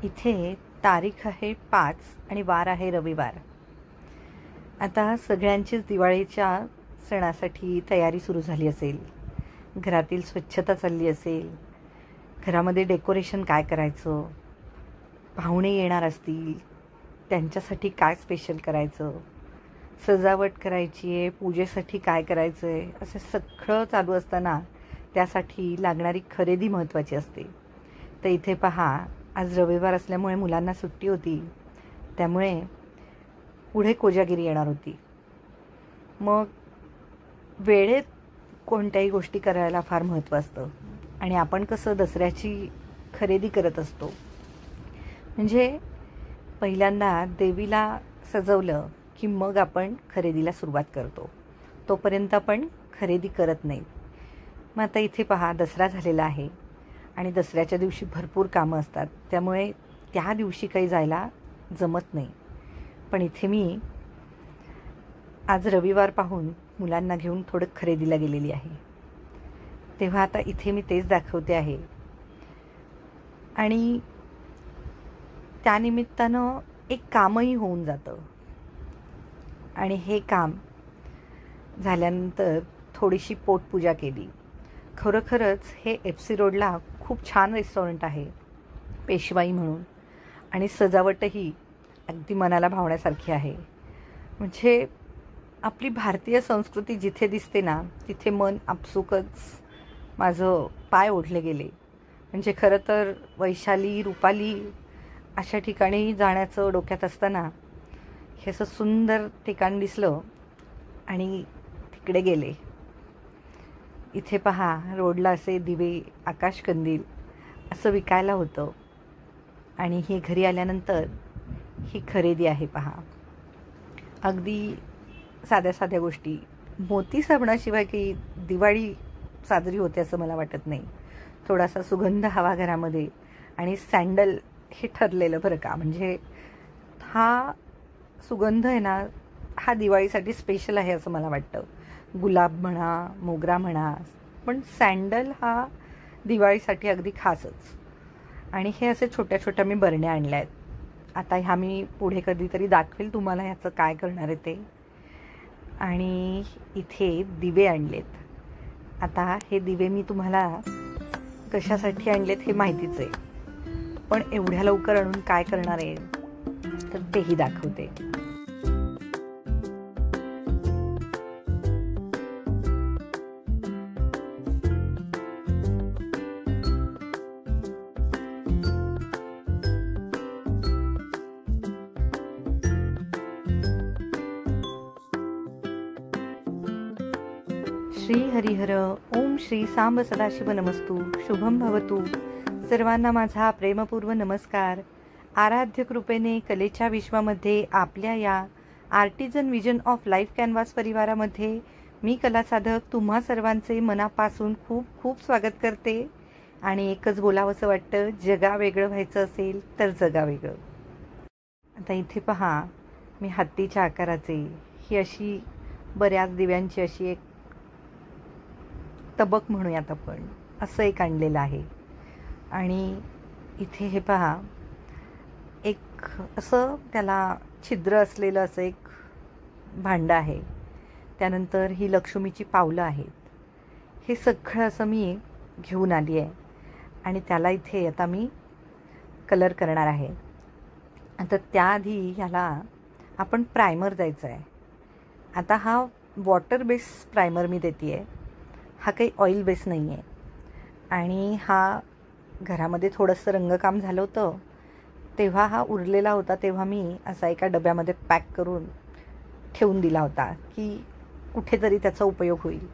इथे तारीख आहे 5 आणि वार आहे रविवार। आता सगळ्यांचीच दिवाळीच्या सणासाठी तयारी सुरू झाली असेल, घरातील स्वच्छता चालली असेल, घरामध्ये डेकोरेशन काय करायचं, पाहुणे येणार असतील त्यांच्यासाठी काय स्पेशल करायचं, सजावट करायची आहे, पूजेसाठी काय करायचं आहे, असं सगळं चालू असताना त्यासाठी लागणारी खरेदी महत्त्वाची असते। तर इथे पहा, आज रविवार असल्यामुळे मुलांना सुट्टी होती, त्यामुळे पुढे कोजागिरी येणार होती। मग वेळेत कोणत्याही गोष्टी करायला फार महत्त्व असतं आणि आपण कसं दसऱ्याची खरेदी करत असतो, म्हणजे पहिल्यांदा देवीला सजवलं की मग आपण खरेदीला सुरुवात करतो, तोपर्यंत आपण खरेदी करत नाही। मग आता इथे पहा, दसरा झालेला आहे आणि दसऱ्याच्या दिवशी भरपूर कामं असतात, त्यामुळे त्या दिवशी काही जायला जमत नाही। पण इथे मी आज रविवार पाहून मुलांना घेऊन थोडं खरेदीला गेलेली आहे, तेव्हा आता इथे मी तेच दाखवते आहे। आणि त्यानिमित्तानं एक कामही होऊन जातं आणि हे काम झाल्यानंतर थोडीशी पोटपूजा केली। खरोखरच हे FC रोडला खूप छान रेस्टॉरंट आहे, पेशवाई म्हणून, आणि सजावटही अगदी मनाला भावण्यासारखी आहे। म्हणजे आपली भारतीय संस्कृती जिथे दिसते ना, तिथे मन आपसुकच माझं पाय ओढले गेले। म्हणजे खरं तर वैशाली, रुपाली अशा ठिकाणी जाण्याचं डोक्यात असताना हे असं सुंदर ठिकाण दिसलं आणि तिकडे गेले। इथे पहा, रोडला असे दिवे, आकाशकंदील असं विकायला होतं आणि ही घरी आल्यानंतर ही खरेदी आहे पहा। अगदी साध्या साध्या गोष्टी, मोती साबणाशिवाय काही दिवाळी साजरी होते असं मला वाटत नाही। थोडासा सुगंध हवा घरामध्ये आणि सँडल हे ठरलेलं बरं का, म्हणजे हा सुगंध आहे ना, हा दिवाळीसाठी स्पेशल आहे असं मला वाटतं। गुलाब म्हणा, मोगरा म्हणा, पण सँडल हा दिवाळीसाठी अगदी खासच। आणि हे असे छोट्या छोट्या मी बरण्या आणल्या आहेत। आता ह्या मी पुढे कधीतरी दाखवेल तुम्हाला ह्याचं काय करणार आहे ते। आणि इथे दिवे आणलेत। आता हे दिवे मी तुम्हाला कशासाठी आणलेत हे माहितीच आहे, पण एवढ्या लवकर आणून काय करणार आहे तर तेही दाखवते। श्री हरिहर ओम श्री सांब सदाशिव नमस्तु शुभम भवतु। सर्वांना माझा प्रेमपूर्व नमस्कार। आराध्य कृपेने कलेच्या विश्वामध्ये आपल्या या artisan vision of life canvas परिवारामध्ये मी कलासाधक तुम्हा सर्वांचे मनापासून खूप खूप स्वागत करते। आणि एकच बोलावंसं वाटतं, जगा वेगळं व्हायचं असेल तर जगा वेगळं। आता इथे पहा, मी हत्तीच्या आकाराचे ही अशी बऱ्याच दिव्यांची अशी एक तबक म्हणूयात आपण, असं एक आणलेलं आहे। आणि इथे हे पहा, एक असं त्याला छिद्र असलेलं असं एक भांडं आहे। त्यानंतर ही लक्ष्मीची पावलं आहेत। हे सगळं असं मी घेऊन आली आहे आणि त्याला इथे आता मी कलर करणार आहे। आता त्याआधी ह्याला आपण प्रायमर द्यायचं आहे। आता हा वॉटर बेस प्रायमर मी देते आहे, हा काही ऑइल बेस नाही आहे। आणि हा घरामध्ये थोडंसं रंगकाम झालं होतं, तेव्हा हा उरलेला होता, तेव्हा मी असा एका डब्यामध्ये पॅक करून ठेवून दिला होता की कुठेतरी त्याचा उपयोग होईल,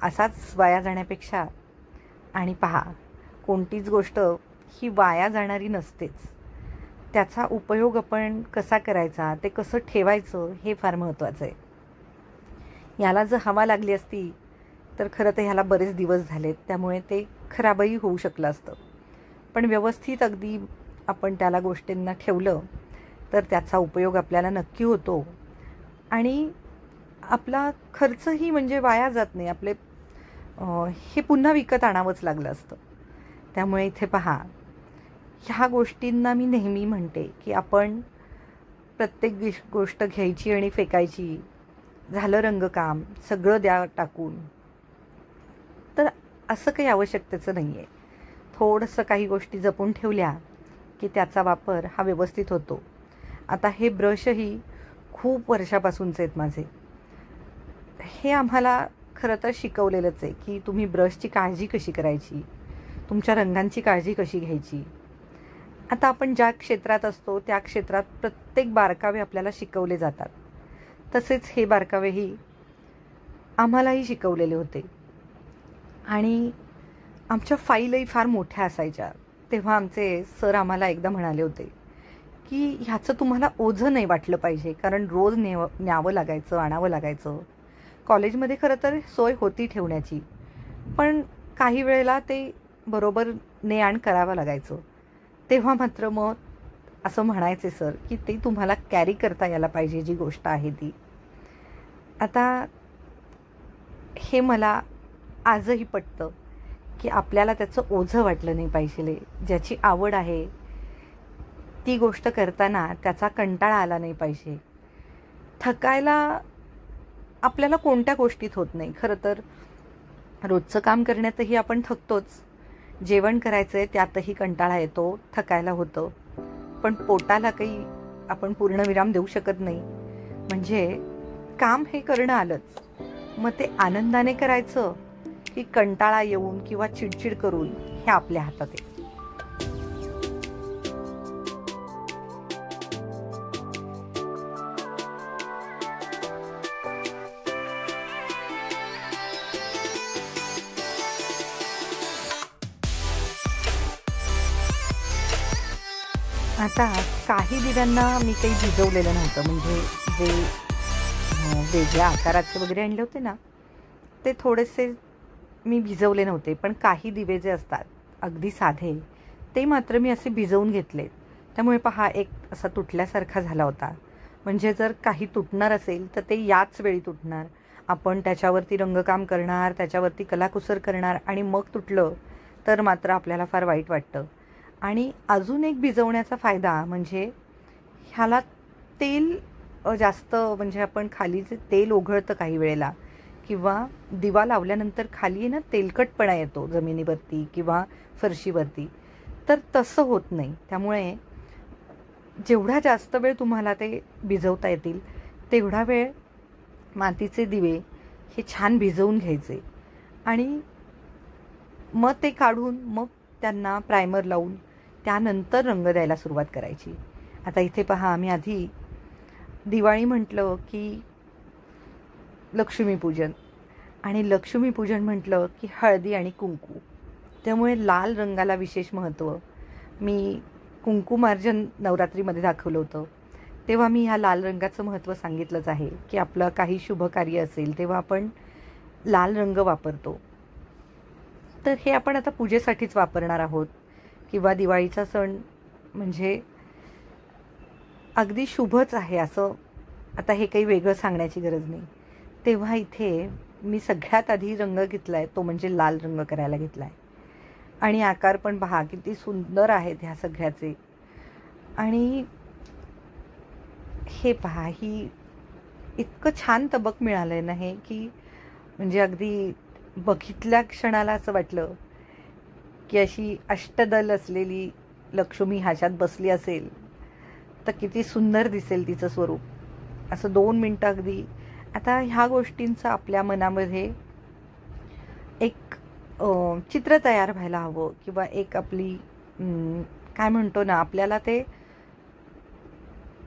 असाच वाया जाण्यापेक्षा। आणि पहा, कोणतीच गोष्ट ही वाया जाणारी नसतेच, त्याचा उपयोग आपण कसा करायचा, ते कसं ठेवायचं हे फार महत्त्वाचं आहे। याला जर हवा लागली असती तर खरं तर ह्याला बरेच दिवस झालेत, त्यामुळे ते खराबही होऊ शकलं असतं। पण व्यवस्थित अगदी आपण त्याला गोष्टींना ठेवलं तर त्याचा उपयोग आपल्याला नक्की होतो आणि आपला खर्चही म्हणजे वाया जात नाही। आपले हे पुन्हा विकत आणावंच लागलं असतं। त्यामुळे इथे पहा, ह्या गोष्टींना मी नेहमी म्हणते की आपण प्रत्येक गोष्ट घ्यायची आणि फेकायची, झालं रंगकाम, सगळं द्या टाकून, तर असं काही आवश्यकतेचं नाही आहे. थोडंसं काही गोष्टी जपून ठेवल्या की त्याचा वापर हा व्यवस्थित होतो. आता हे ब्रशही खूप वर्षापासूनचे आहेत माझे. हे आम्हाला खरं तर शिकवलेलंच आहे की तुम्ही ब्रशची काळजी कशी करायची, तुमच्या रंगांची काळजी कशी घ्यायची. आता आपण ज्या क्षेत्रात असतो त्या क्षेत्रात प्रत्येक बारकावे आपल्याला शिकवले जातात. तसेच हे बारकावेही आम्हालाही शिकवलेले होते. आणि आमच्या फाईलही फार मोठ्या असायच्या. तेव्हा आमचे सर आम्हाला एकदा म्हणाले होते की ह्याचं तुम्हाला ओझं नाही वाटलं पाहिजे, कारण रोज न्यावं लागायचं, आणावं लागायचं. कॉलेजमध्ये खरं तर सोय होती ठेवण्याची, पण काही वेळेला ते बरोबर ने आण करावं लागायचं. तेव्हा मात्र मग असं म्हणायचे सर की ते तुम्हाला कॅरी करता यायला पाहिजे जी गोष्ट आहे ती. आता हे मला आजही पटतं की आपल्याला त्याचं ओझं वाटलं नाही पाहिजे. ज्याची आवड आहे ती गोष्ट करताना त्याचा कंटाळा आला नाही पाहिजे. थकायला आपल्याला कोणत्या गोष्टीत होत नाही. खरं तर रोजचं काम करण्यातही आपण थकतोच. जेवण करायचं आहे त्यातही कंटाळा येतो, थकायला होतं. पण पोटाला काही आपण पूर्णविराम देऊ शकत नाही. म्हणजे काम हे करणं आलंच. मग ते आनंदाने करायचं की कंटाळा येऊन किंवा चिडचिड करून, हे आपल्या हातात आहे. आता काही दिव्यांना मी काही भिजवलेलं नव्हतं. म्हणजे जे वेगळ्या आकाराचे वगैरे आणले होते ना, ते थोडेसे मी भिजवले नव्हते. पण काही दिवे जे असतात अगदी साधे, ते मात्र मी असे भिजवून घेतले. त्यामुळे पहा एक असा तुटल्यासारखा झाला होता. म्हणजे जर काही तुटणार असेल तर ते याच वेळी तुटणार. आपण त्याच्यावरती रंगकाम करणार, त्याच्यावरती कलाकुसर करणार आणि मग तुटलं तर मात्र आपल्याला फार वाईट वाटतं. आणि अजून एक भिजवण्याचा फायदा म्हणजे ह्याला तेल जास्त, म्हणजे आपण खाली जे तेल ओघळतं काही वेळेला, किंवा दिवा लावल्यानंतर खाली ना तेलकटपणा येतो जमिनीवरती किंवा फरशीवरती, तर तसं होत नाही. त्यामुळे जेवढा जास्त वेळ तुम्हाला ते भिजवता येतील तेवढा वेळ मातीचे दिवे हे छान भिजवून घ्यायचे आणि मग ते काढून मग त्यांना प्रायमर लावून त्यानंतर रंग द्यायला सुरुवात करायची. आता इथे पहा, आम्ही आधी दिवाळी म्हटलं की लक्ष्मीपूजन, आणि लक्ष्मीपूजन म्हटलं की हळदी आणि कुंकू. त्यामुळे लाल रंगाला विशेष महत्त्व. मी कुंकुमार्जन नवरात्रीमध्ये दाखवलं होतं, तेव्हा मी ह्या लाल रंगाचं महत्त्व सांगितलंच आहे की आपलं काही शुभ कार्य असेल तेव्हा आपण लाल रंग वापरतो. तर हे आपण आता पूजेसाठीच वापरणार आहोत, किंवा दिवाळीचा सण म्हणजे अगदी शुभच आहे असं आता हे काही वेगळं सांगण्याची गरज नाही. तेव्हा इथे मी सगळ्यात आधी रंग घेतला आहे तो म्हणजे लाल रंग करायला घेतला आहे. आणि आकार पण पहा किती सुंदर आहेत ह्या सगळ्याचे. आणि हे पहा, ही इतकं छान तबक मिळालं आहे ना हे, की म्हणजे अगदी बघितल्या क्षणाला असं वाटलं की अशी अष्टदल असलेली लक्ष्मी ह्याच्यात बसली असेल तर किती सुंदर दिसेल तिचं स्वरूप. असं 2 मिनटं अगदी. आता ह्या गोष्टींचं आपल्या मनामध्ये एक चित्र तयार व्हायला हवं, किंवा एक आपली काय म्हणतो ना, आपल्याला ते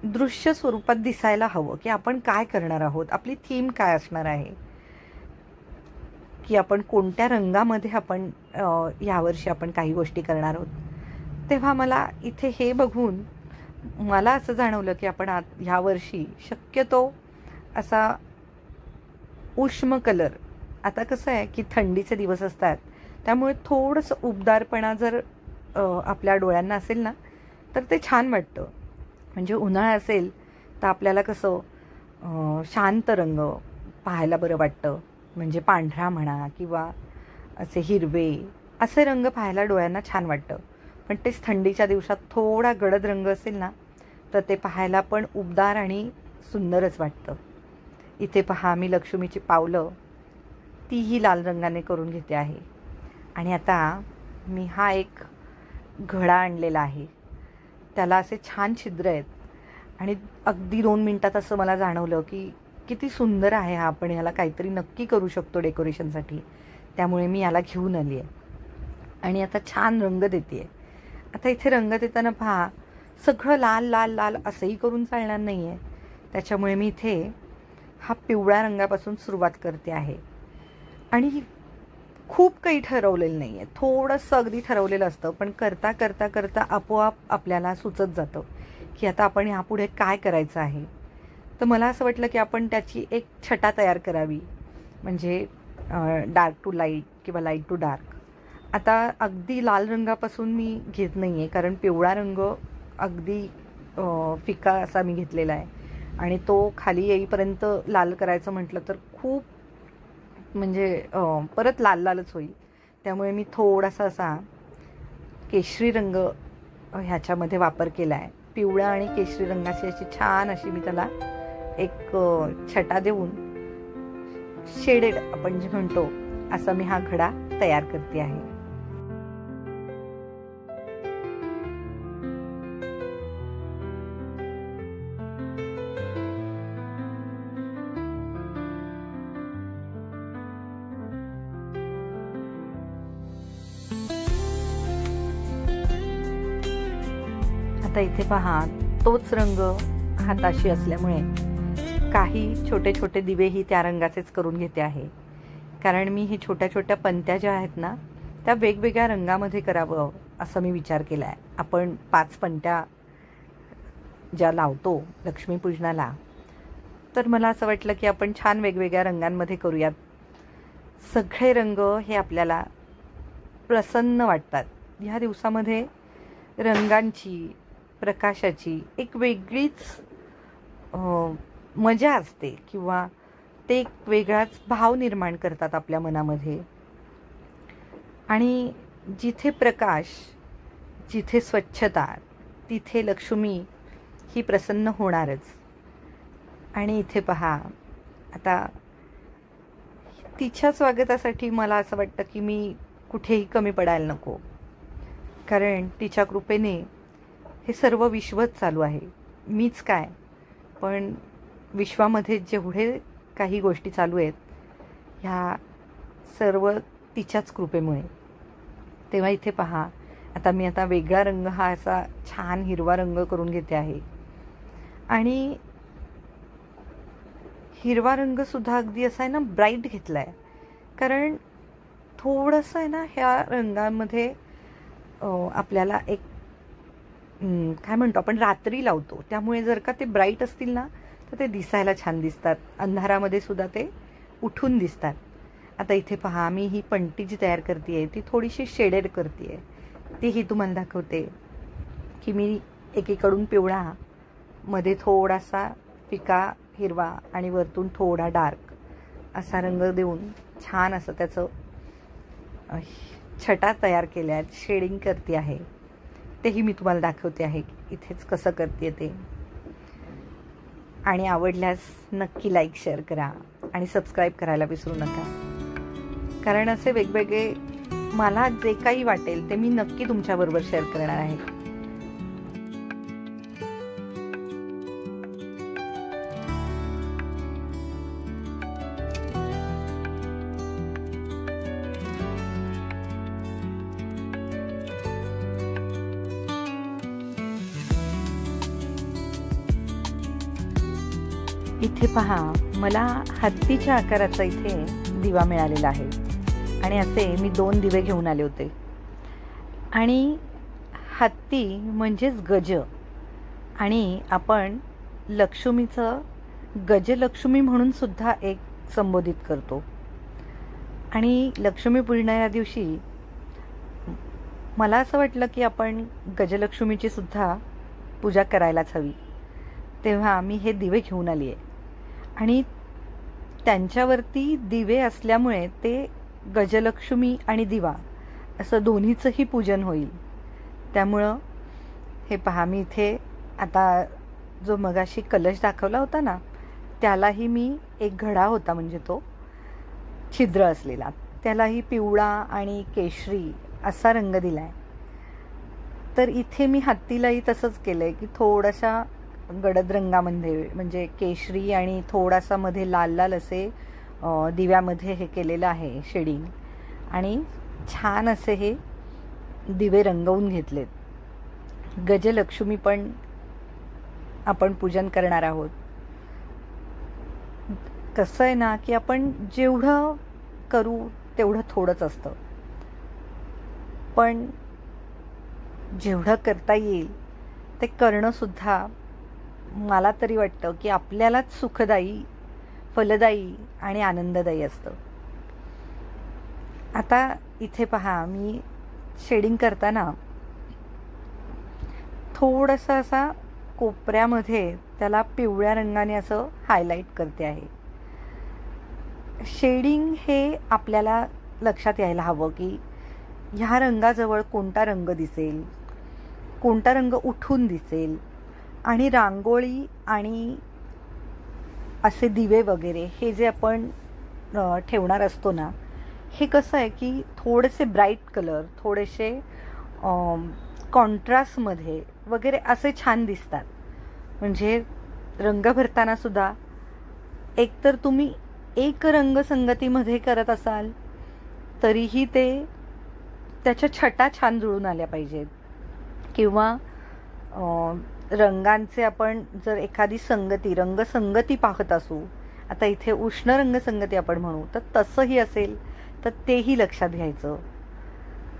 दृश्य स्वरूपात दिसायला हवं की आपण काय करणार आहोत, आपली थीम काय असणार आहे, की आपण कोणत्या रंगामध्ये आपण यावर्षी आपण काही गोष्टी करणार आहोत. तेव्हा मला इथे हे बघून मला असं जाणवलं की आपण ह्यावर्षी शक्यतो असा उष्म कलर, आता कसं आहे की थंडीचे दिवस असतात त्यामुळे थोडंसं उबदारपणा जर आपल्या डोळ्यांना असेल ना तर ते छान वाटतं. म्हणजे उन्हाळा असेल तर आपल्याला कसं शांत रंग पाहायला बरं वाटतं. म्हणजे पांढरा म्हणा किंवा असे हिरवे, असे रंग पाहायला डोळ्यांना छान वाटतं. पण तेच थंडीच्या दिवसात थोडा गडद रंग असेल ना तर ते पाहायला पण उबदार आणि सुंदरच वाटतं. इथे पहा मी लक्ष्मीची पावलं तीही लाल रंगाने करून घेते आहे. आणि आता मी हा एक घडा आणलेला आहे, त्याला असे छान छिद्र आहेत आणि अगदी 2 मिनिटात असं मला जाणवलं की किती सुंदर आहे हा, आपण याला काहीतरी नक्की करू शकतो डेकोरेशनसाठी. त्यामुळे मी याला घेऊन आली आहे आणि आता छान रंग देते आहे. आता इथे रंग देताना पहा सगळं लाल लाल लाल असंही करून चालणार नाही आहे, त्याच्यामुळे मी इथे हा पिवळ्या रंगापासून सुरुवात करते आहे. आणि खूप काही ठरवलेलं नाही आहे, थोडंसं अगदी ठरवलेलं असतं, पण करता करता करता आपोआप आपल्याला सुचत जातं की आता आपण यापुढे काय करायचं आहे. तर मला असं वाटलं की आपण त्याची एक छटा तयार करावी, म्हणजे डार्क टू लाईट किंवा लाईट टू डार्क. आता अगदी लाल रंगापासून मी घेत नाही आहे, कारण पिवळा रंग अगदी फिका असा मी घेतलेला आहे आणि तो खाली येईपर्यंत लाल करायचं म्हटलं तर खूप म्हणजे परत लाल लालच होईल. त्यामुळे मी थोडासा असा केशरी रंग ह्याच्यामध्ये वापर केला आहे. पिवळा आणि केशरी रंगाची अशी छान अशी मी त्याला एक छटा देऊन शेडेड आपण जे म्हणतो असा मी हा घडा तयार करते आहे. आता इथे पहा तोच रंग हाताशी असल्यामुळे काही छोटे छोटे दिवेही त्या रंगाचेच करून घेते आहे, कारण मी ही छोट्या छोट्या पंत्या ज्या आहेत ना त्या वेगवेगळ्या रंगामध्ये करावं असं मी विचार केला आहे. आपण 5 पंत्या ज्या लावतो लक्ष्मीपूजनाला, तर मला असं वाटलं की आपण छान वेगवेगळ्या रंगांमध्ये करूयात. सगळे रंग हे आपल्याला प्रसन्न वाटतात. ह्या दिवसामध्ये रंगांची, प्रकाशाची एक वेगळीच मजा असते किंवा ते एक वेगळाच भाव निर्माण करतात आपल्या मनामध्ये. आणि जिथे प्रकाश, जिथे स्वच्छता, तिथे लक्ष्मी ही प्रसन्न होणारच. आणि इथे पहा आता तिच्या स्वागतासाठी मला असं वाटतं की मी कुठेही कमी पडायला नको, कारण तिच्या कृपेने हे सर्व विश्वच चालू आहे. मीच काय, पण विश्वामध्ये जेवढे काही गोष्टी चालू आहेत ह्या सर्व तिच्याच कृपेमुळे. तेव्हा इथे पहा आता मी वेगळा रंग हा असा छान हिरवा रंग करून घेते आहे. आणि हिरवा रंगसुद्धा अगदी असा आहे ना ब्राईट घेतला आहे, कारण थोडंसं आहे ना ह्या रंगामध्ये आपल्याला एक काय म्हणतो आपण रात्री लावतो, त्यामुळे जर का ते ब्राईट असतील ना तर ते दिसायला छान दिसतात, अंधारामध्ये सुद्धा ते उठून दिसतात. आता इथे पहा मी ही पंटी जी तयार करते आहे ती थोडीशी शेडेड करते आहे, तीही तुम्हाला दाखवते की मी एकीकडून पिवळा, मध्ये थोडासा फिका हिरवा आणि वरतून थोडा डार्क असा रंग देऊन छान असं त्याचं छटा तयार केल्या आहेत, शेडिंग करते आहे. तेही मी तुम्हाला दाखवते आहे इथेच कसं करते ते. आणि आवडल्यास नक्की लाईक, शेअर करा आणि सबस्क्राईब करायला विसरू नका, कारण असे वेगवेगळे मला जे काही वाटेल ते मी नक्की तुमच्याबरोबर शेअर करणार आहे. इथे पहा मला हत्तीच्या आकाराचा इथे दिवा मिळालेला आहे आणि असे मी 2 दिवे घेऊन आले होते. आणि हत्ती म्हणजेच गज, आणि आपण लक्ष्मीचं गजलक्ष्मी म्हणून सुद्धा एक संबोधित करतो. आणि लक्ष्मीपूजनाच्या दिवशी मला असं वाटलं की आपण गजलक्ष्मीची सुद्धा पूजा करायलाच हवी. तेव्हा मी हे दिवे घेऊन आली आहे आणि त्यांच्यावरती दिवे असल्यामुळे ते गजलक्ष्मी आणि दिवा असं दोन्हीचंही पूजन होईल. त्यामुळं हे पहा, मी इथे आता जो मगाशी कलश दाखवला होता ना, त्यालाही मी एक घडा होता म्हणजे तो छिद्र असलेला, त्यालाही पिवळा आणि केशरी असा रंग दिला आहे. तर इथे मी हत्तीलाही तसंच केलं आहे की थोडासा गडद रंगामध्ये म्हणजे केशरी आणि थोडासा मध्ये लाल लाल असे दिव्यामध्ये हे केलेलं आहे शेडिंग, आणि छान असे हे दिवे रंगवून घेतलेत. गजलक्ष्मी पण आपण पूजन करणार आहोत. कसं आहे ना की आपण जेवढं करू तेवढं थोडंच असतं, पण जेवढं करता येईल ते करणंसुद्धा मला तरी वाटतं की आपल्यालाच सुखदायी, फलदायी आणि आनंददायी असतं. आता इथे पहा, मी शेडिंग करताना थोडंसं असा कोपऱ्यामध्ये त्याला पिवळ्या रंगाने असं हायलाईट करते आहे. शेडिंग हे आपल्याला लक्षात यायला हवं की ह्या रंगाजवळ कोणता रंग दिसेल, कोणता रंग उठून दिसेल, आणि रांगोळी आणि असे दिवे वगैरे हे जे आपण ठेवणार असतो ना, हे कसं आहे की थोडेसे ब्राईट कलर, थोडेसे कॉन्ट्रास्टमध्ये वगैरे असे छान दिसतात. म्हणजे रंग भरताना सुद्धा एकतर तुम्ही एक रंगसंगतीमध्ये करत असाल तरीही ते त्याच्या छटा छान जुळून आल्या पाहिजेत, किंवा रंगांचे आपण जर एखादी संगती, रंगसंगती पाहत असू, आता इथे उष्ण रंगसंगती आपण म्हणू, तर तसंही असेल तर तेही लक्षात घ्यायचं.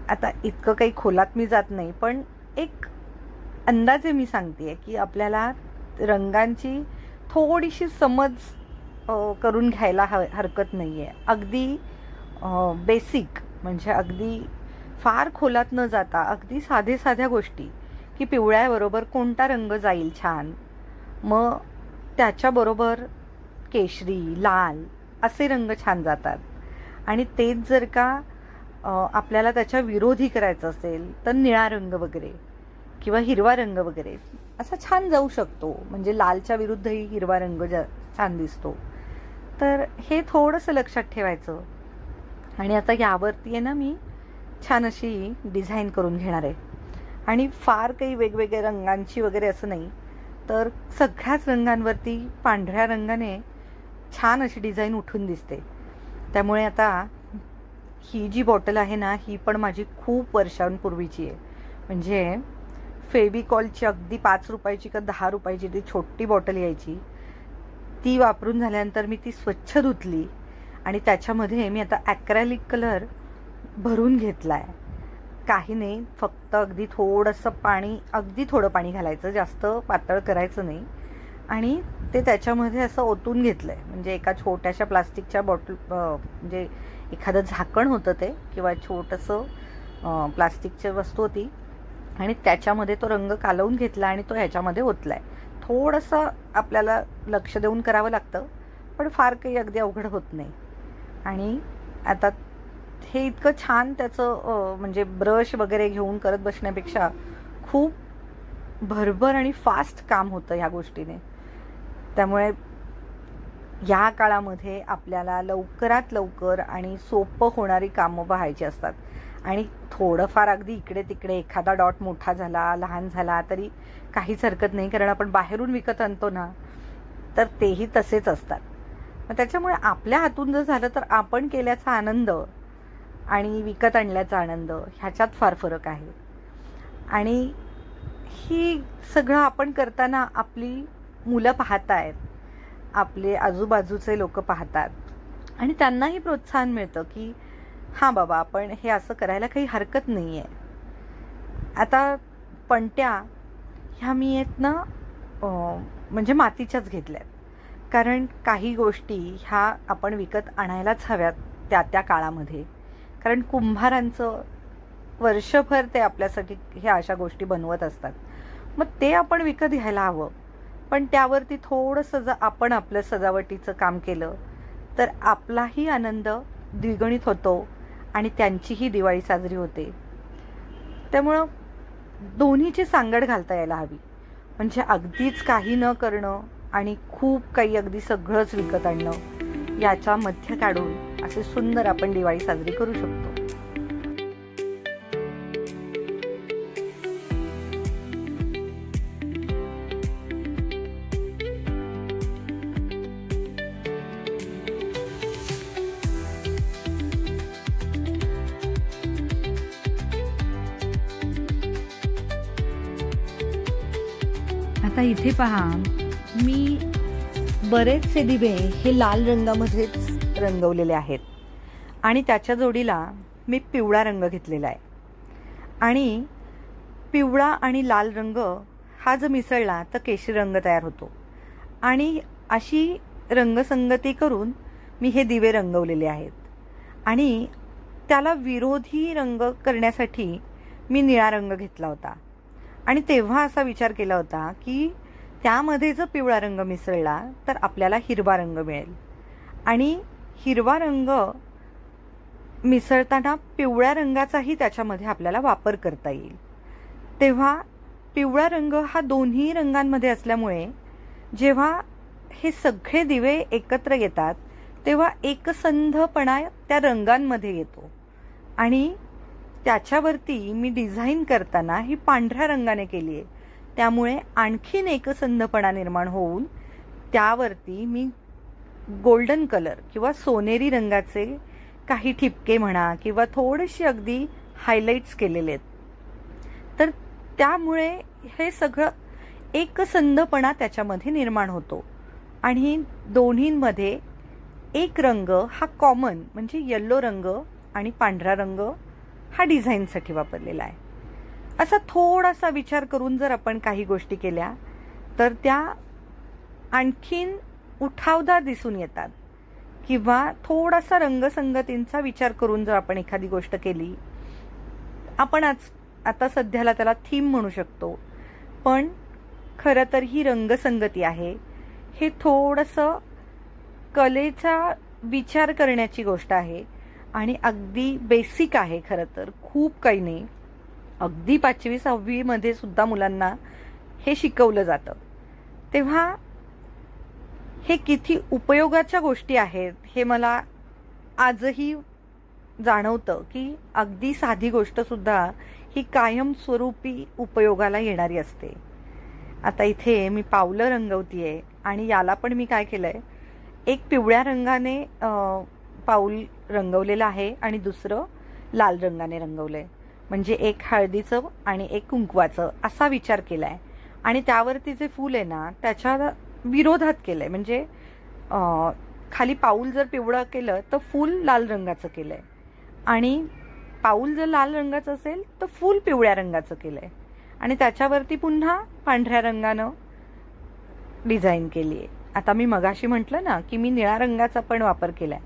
आता इतकं काही खोलात मी जात नाही, पण एक अंदाजे मी सांगते की आपल्याला रंगांची थोडीशी समज करून घ्यायला हरकत नाही आहे. अगदी बेसिक, म्हणजे अगदी फार खोलात न जाता अगदी साध्या गोष्टी की पिवळ्याबरोबर कोणता रंग जाईल छान, मग त्याच्याबरोबर केशरी, लाल असे रंग छान जातात. आणि तेच जर का आपल्याला त्याच्या विरोधी करायचं असेल तर निळा रंग वगैरे किंवा हिरवा रंग वगैरे असा छान जाऊ शकतो. म्हणजे लालच्या विरुद्धही हिरवा रंग छान दिसतो. तर हे थोडंसं लक्षात ठेवायचं. आणि आता यावरती आहे ना, मी छान अशी डिझाईन करून घेणार आहे. आणि फार काही वेगवेगळ्या रंगांची वगैरे असं नाही, तर सगळ्याच रंगांवरती पांढऱ्या रंगाने छान अशी डिझाईन उठून दिसते. त्यामुळे आता ही जी बॉटल आहे ना, ही पण माझी खूप वर्षांपूर्वीची आहे. म्हणजे फेविकॉलची अगदी 5 रुपयाची का 10 रुपयाची ती छोटी बॉटल यायची, ती वापरून झाल्यानंतर मी ती स्वच्छ धुतली आणि त्याच्यामध्ये मी आता ॲक्रेलिक कलर भरून घेतला आहे. काही नाही, फक्त अगदी थोडंसं पाणी, अगदी थोडं पाणी घालायचं, जास्त पातळ करायचं नाही, आणि ते त्याच्यामध्ये असं ओतून घेतलं आहे. म्हणजे एका छोट्याशा प्लास्टिकच्या बॉटल, म्हणजे एखादं झाकण होतं ते, किंवा छोटंसं प्लास्टिकची वस्तू होती, आणि त्याच्यामध्ये तो रंग कालवून घेतला आणि तो ह्याच्यामध्ये ओतला आहे. थोडंसं आपल्याला लक्ष देऊन करावं लागतं, पण फार काही अगदी अवघड होत नाही. आणि आता हे इतकं छान त्याचं म्हणजे ब्रश वगैरे घेऊन करत बसण्यापेक्षा खूप भरभर आणि फास्ट काम होतं ह्या गोष्टीने. त्यामुळे या काळामध्ये आपल्याला लवकरात लवकर आणि सोपं होणारी कामं पाहायची असतात. आणि थोडंफार अगदी इकडे तिकडे एखादा डॉट मोठा झाला, लहान झाला तरी काहीच हरकत नाही, कारण आपण बाहेरून विकत आणतो ना, तर तेही तसेच असतात. मग त्याच्यामुळे आपल्या हातून जर झालं तर आपण केल्याचा आनंद आणि विकत आणल्याचा आनंद ह्याच्यात फार फरक आहे. आणि ही सगळं आपण करताना आपली मुलं पाहतायत, आपले आजूबाजूचे लोक पाहतात, आणि त्यांनाही प्रोत्साहन मिळतं की हां बाबा, आपण हे असं करायला काही हरकत नाही आहे. आता पणत्या ह्या मी आहेत ना म्हणजे मातीच्याच घेतल्यात, कारण काही गोष्टी ह्या आपण विकत आणायलाच हव्यात त्या काळामध्ये, कारण कुंभारांचं वर्षभर ते आपल्यासाठी ह्या अशा गोष्टी बनवत असतात. मग ते आपण विकत घ्यायला हवं, पण त्यावरती थोडंसं जर आपण आपलं सजावटीचं काम केलं तर आपलाही आनंद द्विगुणित होतो आणि त्यांचीही दिवाळी साजरी होते. त्यामुळं दोन्हीची सांगड घालता यायला हवी. म्हणजे अगदीच काही न करणं आणि खूप काही अगदी सगळंच विकत आणणं याच्या मध्य काढून असे सुंदर आपण दिवाळी साजरी करू शकतो. आता इथे पहा, मी बरेचसे दिवे हे लाल रंगामध्येच रंगवलेले आहेत आणि त्याच्या जोडीला मी पिवळा रंग घेतलेला आहे. आणि पिवळा आणि लाल रंग हा जर मिसळला तर केशरी रंग तयार होतो. आणि अशी रंगसंगती करून मी हे दिवे रंगवलेले आहेत. आणि त्याला विरोधी रंग करण्यासाठी मी निळा रंग घेतला होता. आणि तेव्हा असा विचार केला होता की त्यामध्ये जर पिवळा रंग मिसळला तर आपल्याला हिरवा रंग मिळेल. आणि हिरवा रंग मिसळताना पिवळ्या रंगाचाही त्याच्यामध्ये आपल्याला वापर करता येईल. तेव्हा पिवळा रंग हा दोन्ही रंगांमध्ये असल्यामुळे जेव्हा हे सगळे दिवे एकत्र येतात तेव्हा एकसंधपणा त्या रंगांमध्ये येतो. आणि त्याच्यावरती मी डिझाईन करताना ही पांढऱ्या रंगाने केली आहे. त्यामुळे आणखीन एकसंधपणा निर्माण होऊन त्यावरती मी गोल्डन कलर किंवा सोनेरी रंगाचे काही ठिपके म्हणा किंवा थोडेसे अगदी हायलाइट्स केलेले आहेत. तर त्यामुळे हे सगळं एकसंधपणा त्याच्यामध्ये निर्माण होतो. आणि दोन्हींमध्ये एक रंग हा कॉमन म्हणजे येलो रंग आणि पांढरा रंग हा डिझाईनसाठी वापरलेला आहे. असा थोडासा विचार करून जर आपण काही गोष्टी केल्या तर त्या आणखीन उठावदार दिसून येतात. किंवा थोडासा रंगसंगतींचा विचार करून जर आपण एखादी गोष्ट केली, आपण आता सध्याला त्याला थीम म्हणू शकतो, पण खरं तर ही रंगसंगती आहे. हे थोडंसं कलेचा विचार करण्याची गोष्ट आहे आणि अगदी बेसिक आहे. खरं तर खूप काही नाही. अगदी 5वी 6वी मध्ये सुद्धा मुलांना हे शिकवलं जातं. तेव्हा हे किती उपयोगाच्या गोष्टी आहेत हे मला आजही जाणवतं की अगदी साधी गोष्ट सुद्धा ही कायमस्वरूपी उपयोगाला येणारी असते. आता इथे मी पावलं रंगवतीये आणि याला पण मी काय केलंय, एक पिवळ्या रंगाने पाऊल रंगवलेलं आहे आणि दुसरं लाल रंगाने रंगवलंय. म्हणजे एक हळदीचं आणि एक कुंकवाचं असा विचार केलाय. आणि त्यावरती जे फूल आहे ना त्याच्या विरोधात केलंय. म्हणजे खाली पाऊल जर पिवळं केलं तर फूल लाल रंगाचं केलंय आणि पाऊल जर लाल रंगाचं असेल तर फूल पिवळ्या रंगाचं केलंय आणि त्याच्यावरती पुन्हा पांढऱ्या रंगानं डिझाईन केली आहे. आता मी मगाशी म्हटलं ना की मी निळ्या रंगाचा पण वापर केलाय.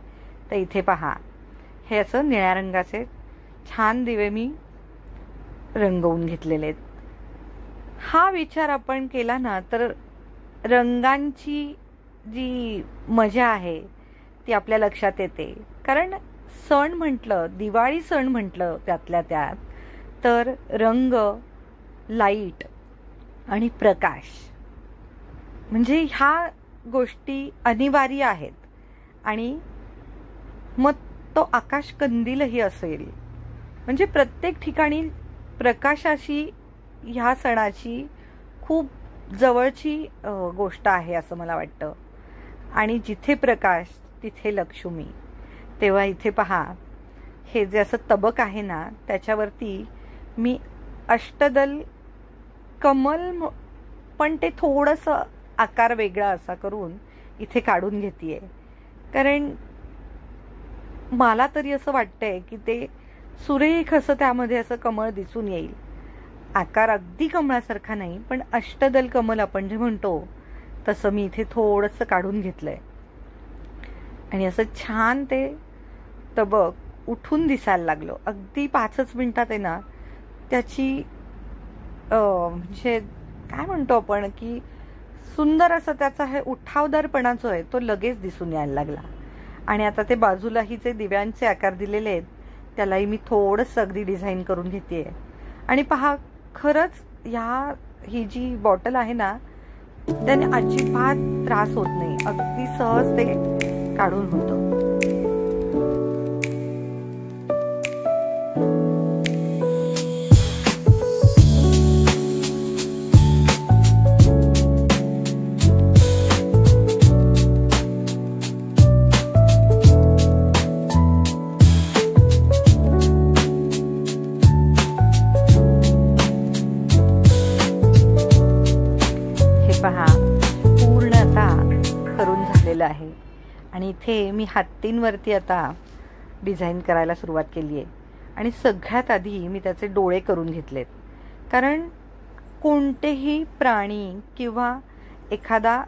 तर इथे पहा, हे असं निळ्या रंगाचे छान दिवे मी रंगवून घेतलेले आहेत. हा विचार आपण केला ना तर रंगांची जी मजा आहे ती आपल्या लक्षात येते. कारण सण म्हटलं, दिवाळी सण म्हटलं त्यातल्या त्यात, तर रंग, लाईट आणि प्रकाश म्हणजे ह्या गोष्टी अनिवार्य आहेत. आणि मग तो आकाश कंदीलही असेल. म्हणजे प्रत्येक ठिकाणी प्रकाशाशी ह्या सणाची खूप जवळची गोष्ट आहे असं मला वाटतं. आणि जिथे प्रकाश तिथे लक्ष्मी. तेव्हा इथे पहा, हे जे असं तबक आहे ना त्याच्यावरती मी अष्टदल कमल, पण ते थोडंसं आकार वेगळा असा करून इथे काढून घेतेय. कारण मला तरी असं वाटतंय की ते सुरेख असं त्यामध्ये असं कमळ दिसून येईल. आकार अगदी कमळासारखा नाही, पण अष्टदल कमल आपण जे म्हणतो तसं मी इथे थोडंसं काढून घेतलंय. आणि असं छान ते तबक उठून दिसायला लागलं. अगदी 5च मिनिटात आहे ना त्याची म्हणजे काय म्हणतो आपण की सुंदर असं त्याचा हे उठावदारपणा जो आहे तो लगेच दिसून यायला लागला. आणि आता ते बाजूलाही जे दिव्यांचे आकार दिलेले आहेत त्यालाही मी थोडंसं अगदी डिझाईन करून घेतेय. आणि पहा, खरंच ही जी बॉटल आहे ना त्याने अजिबात त्रास होत नाही, अगदी सहज ते काढून होतं. पहा, पूर्ण आता करून झालेलं आहे. आणि इथे मी हत्तींवरती आता डिझाईन करायला सुरुवात केली आहे. आणि सगळ्यात आधी मी त्याचे डोळे करून घेतलेत, कारण कोणतेही प्राणी किंवा एखादा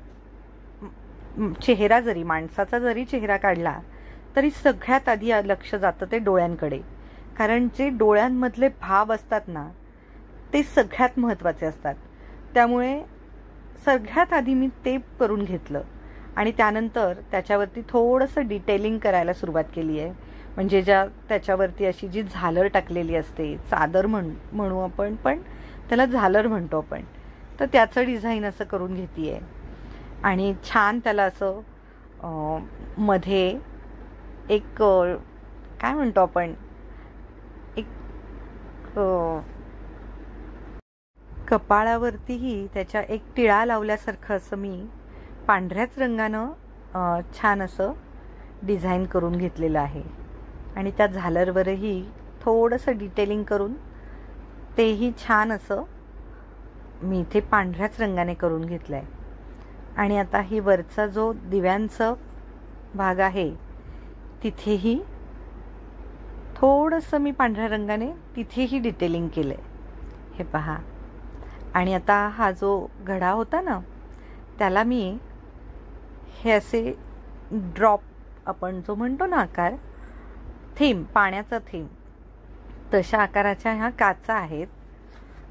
चेहरा जरी, माणसाचा जरी चेहरा काढला तरी सगळ्यात आधी लक्ष जातं ते डोळ्यांकडे, कारण जे डोळ्यांमधले भाव असतात ना ते सगळ्यात महत्त्वाचे असतात. त्यामुळे सगळ्यात आधी मी ते करून घेतलं आणि त्यानंतर त्याच्यावरती थोडंसं डिटेलिंग करायला सुरुवात केली आहे. म्हणजे त्याच्यावरती अशी जी झालर टाकलेली असते, चादर म्हणू आपण, पण त्याला झालर म्हणतो आपण, तर त्याचं डिझाईन असं करून घेते आहे. आणि छान त्याला असं मध्ये एक काय म्हणतो आपण, एक कपाळावरतीही त्याच्या एक टिळा लावल्यासारखं असं मी पांढऱ्याच रंगानं छान असं डिझाईन करून घेतलेलं आहे. आणि त्या झालरवरही थोडंसं डिटेलिंग करून तेही छान असं मी इथे पांढऱ्याच रंगाने करून घेतलं आहे. आणि आता ही वरचा जो दिव्यांचा भाग आहे तिथेही थोडंसं मी पांढऱ्या रंगाने तिथेही डिटेलिंग केलं आहे, हे पहा. आणि आता हा जो घडा होता ना त्याला मी हे असे ड्रॉप आपण जो म्हणतो ना आकार, थेंब, पाण्याचा थेंब, तशा आकाराच्या ह्या काचा आहेत.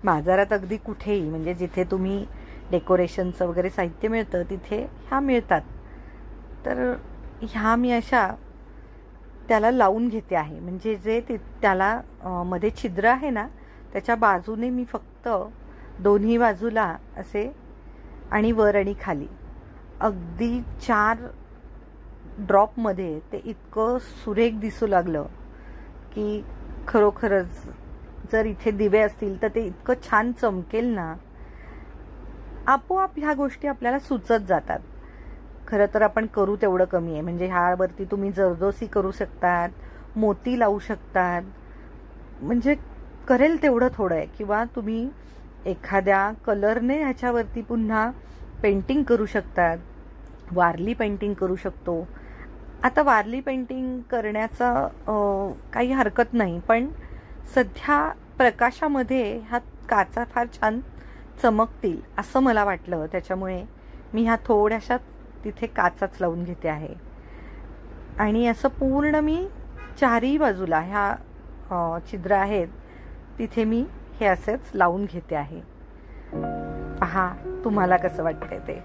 बाजारात अगदी कुठेही, म्हणजे जिथे तुम्ही डेकोरेशनचं वगैरे साहित्य मिळतं तिथे ह्या मिळतात. तर ह्या मी अशा त्याला लावून घेते आहे. म्हणजे जे त्याला मध्ये छिद्र आहे ना त्याच्या बाजूने मी फक्त दोन्ही बाजूला असे, आणि वर आणि खाली अगदी 4 ड्रॉपमध्ये ते इतकं सुरेख दिसू लागलं की खरोखरच जर इथे दिवे असतील तर ते इतकं छान चमकेल ना. आपोआप ह्या गोष्टी आपल्याला सुचत जातात. खरं तर आपण करू तेवढं कमी आहे. म्हणजे ह्यावरती तुम्ही जरदोसी करू शकतात, मोती लावू शकतात, म्हणजे करेल तेवढं थोडं आहे. किंवा तुम्ही एखाद्या कलरने ह्याच्यावरती पुन्हा पेंटिंग करू शकतात, वारली पेंटिंग करू शकतो. आता वारली पेंटिंग करण्याचा काही हरकत नाही, पण सध्या प्रकाशामध्ये ह्या काचा फार छान चमकतील असं मला वाटलं. त्याच्यामुळे मी ह्या थोड्याशा तिथे काचाच लावून घेते आहे. आणि असं पूर्ण मी चारही बाजूला ह्या छिद्र आहेत तिथे मी हे असेच लावून घेते आहे. पहा तुम्हाला कसं वाटतंय ते.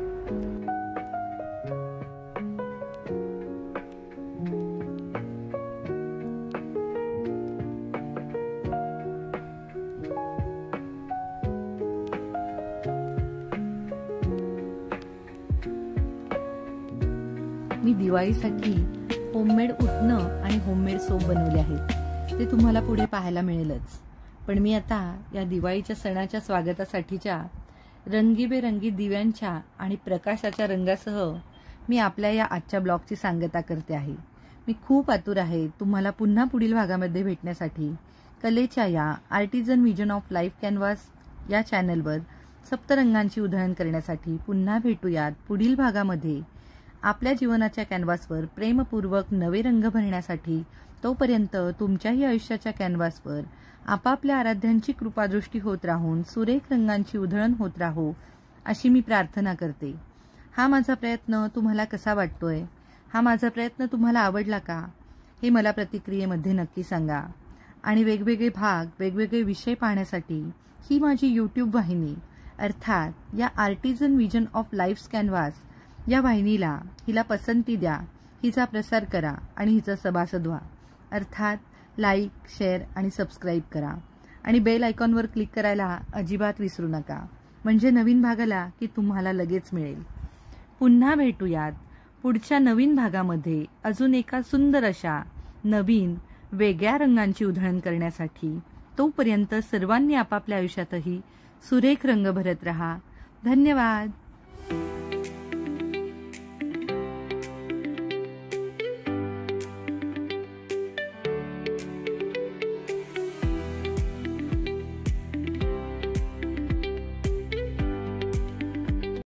मी दिवाळीसाठी होममेड उटणं आणि होममेड सोप बनवले आहेत. ते तुम्हाला पुढे पाहायला मिळेलच. पण मी आता या दिवाळीच्या सणाच्या स्वागतासाठीच्या रंगीबेरंगी दिव्यांच्या आणि प्रकाशाच्या रंगासह मी आपल्या या आजच्या ब्लॉगची सांगता करते आहे. मी खूप आतुर आहे तुम्हाला पुन्हा पुढील भागामध्ये भेटण्यासाठी. कलेच्या या artisan vision of life canvas या चॅनलवर सप्तरंगांची उधळण करण्यासाठी पुन्हा भेटूयात पुढील भागामध्ये. आपल्या जीवनाच्या कॅनव्हासवर प्रेमपूर्वक नवे रंग भरण्यासाठी. तोपर्यंत तुमच्याही आयुष्याच्या कॅनव्हासवर आपापल्या आराध्यांची कृपादृष्टी होत राहून सुरेख रंगांची उधळण होत राहो अशी मी प्रार्थना करते. हा माझा प्रयत्न तुम्हाला कसा वाटतोय? हा माझा प्रयत्न तुम्हाला आवडला का? हे मला प्रतिक्रियेमध्ये नक्की सांगा. आणि वेगवेगळे भाग, वेगवेगळे विषय पाहण्यासाठी ही माझी यूट्यूब वाहिनी अर्थात या artisan vision of life canvas या वाहिनीला हिला पसंती द्या, हिचा प्रसार करा आणि हिचा सभासद व्हा. अर्थात लाईक, शेअर आणि सबस्क्राईब करा. आणि बेल आयकॉनवर क्लिक करायला अजिबात विसरू नका, म्हणजे नवीन भागाला की तुम्हाला लगेच मिळेल. पुन्हा भेटूयात पुढच्या नवीन भागामध्ये अजून एका सुंदर अशा नवीन वेगळ्या रंगांची उधळण करण्यासाठी. तोपर्यंत सर्वांनी आपापल्या आयुष्यातही सुरेख रंग भरत रहा. धन्यवाद.